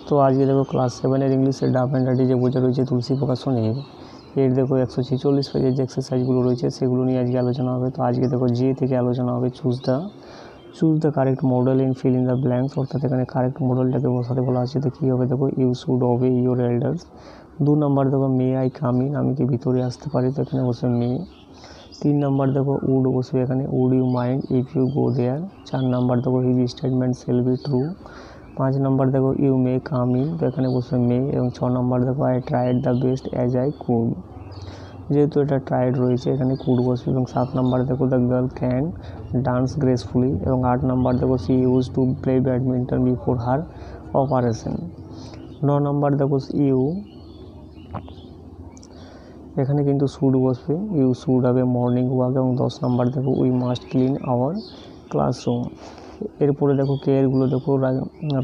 তো আজকে দেখো ক্লাস 7 ইংলিশের ডাব অ্যান্ড ডাডি যে বোঝা রয়েছে তুলসী প্রকাশনীর এর দেখো 146 পেজের যে এক্সারসাইজগুলো রয়েছে সেগুলো নিয়ে আজকে আলোচনা হবে। তো আজকে দেখো যে থেকে আলোচনা হবে choose the correct model in feel in the blanks, অর্থাৎ এখানে কারেক্ট মডেলটাকে বসাতে বলা আছে। তো কী হবে দেখো, you should obey your elders. 2 নম্বর দেখো মে আই কাম ইন, আমি কি ভিতরে আসতে পারি, তো এখানে বসে মে। 3 নম্বর দেখো উড বসবে এখানে, would you mind if you go there. 4 নম্বর দেখো his statement shall be true. 5 নম্বর দেখো ইউ মে কাম ইন, তো এখানে বসবে মে। এবং 6 নম্বর দেখো I tried the best as I could, যেহেতু এটা ট্রাইড রয়েছে এখানে কুড বসবে। এবং 7 নম্বর দেখো the girl can dance gracefully. এবং 8 নম্বর দেখো she used to play badminton before her operation. 9 নম্বর দেখো ইউ, এখানে কিন্তু শুড বসবে, you should have a morning walk. এবং 10 নম্বর দেখো we must clean our classroom. এরপরে দেখো কেয়ারগুলো দেখো,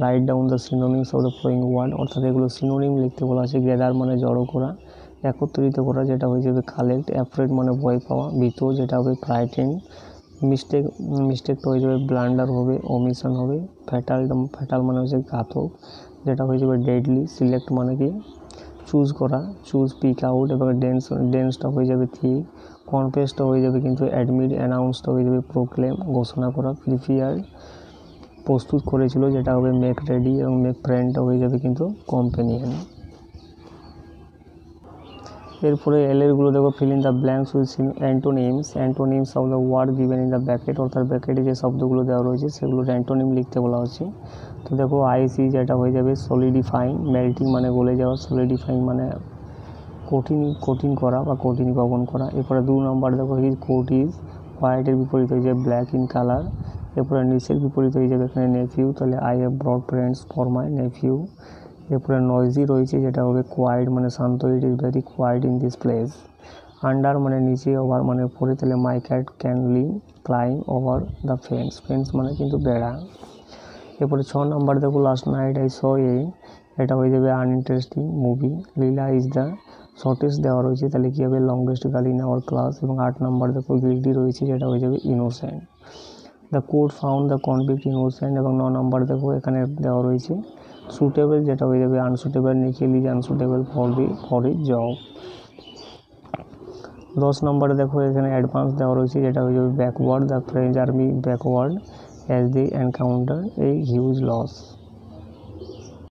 write down the synonyms of the following word, অর্থাৎ এগুলো সিনোনিম লিখতে বলা আছে। গ্যাদার মানে জড়ো করা, একত্রিত করা যেটা হয়ে যাবে কালেক্ট, অ্যাফ্রেড মানে ভয় পাওয়া, ভীত যেটা হবে ফ্রাইটেন, মিস্টেকটা হয়ে যাবে ব্লান্ডার হবে, ওমিশন হবে, ফ্যাটাল মানে হচ্ছে ঘাতক যেটা হয়ে যাবে ডেডলি, সিলেক্ট মানে কি চুজ করা, চুজ পিক আউট। এবং ডেন্সটা হয়ে যাবে থিক, কনফেসটা হয়ে যাবে কিন্তু অ্যাডমিট, অ্যানাউন্সটা হয়ে যাবে প্রোক্লেম ঘোষণা করা, প্রিপেয়ার প্রস্তুত করেছিল যেটা হবে মেক রেডি। এবং মেক ফ্রেন্ডটা হয়ে যাবে কিন্তু কম্পেনিয়ন। এরপরে এলেরগুলো দেখো fill in the blanks with antonyms of the word given in the bracket, অর্থাৎ ব্র্যাকেটে যে শব্দগুলো দেওয়া রয়েছে সেগুলোর অ্যান্টোনিম লিখতে বলা হচ্ছে। তো দেখো আইসি যেটা হয়ে যাবে সলিডিফাইং, মেল্টিং মানে গলে যাওয়া, সলিডিফাইং মানে কঠিন করা বা কঠিন গঠন করা। এরপরে 2 নম্বর দেখো হিজ কোট ইজ হোয়াইটের বিপরীত হয়ে যাবে ব্ল্যাক ইন কালার। এরপরে নিচের বিপরীত হয়ে যাবে এখানে নেফিউ, তাহলে I have brought friends for my nephew. এরপরে নয়েজি রয়েছে যেটা হবে কোয়াইট মানে শান্ত, it is very quiet in this place. Under মানে নিচে, ওভার মানে উপরে, তাহলে my cat can climb over the fence মানে কিন্তু বেড়া। এরপরে 6 নম্বর দেখো লাস্ট নাইট আই স এটা হয়ে যাবে uninteresting movie. Leela is the shortest দেওয়া রয়েছে, তাহলে কী হবে longest girl in our class. এবং 8 নম্বর দেখো গিল্টি রয়েছে যেটা হয়ে যাবে innocent. The court found the convict innocent. এবং 9 নম্বর দেখো এখানে দেওয়া রয়েছে সুটেবল যেটা হয়ে যাবে unsuitable, Nikhil is unsuitable for is job. 10 নম্বরে দেখো এখানে অ্যাডভান্স দেওয়া রয়েছে যেটা হয়ে যাবে backward, the French army backward as they encounter a huge loss.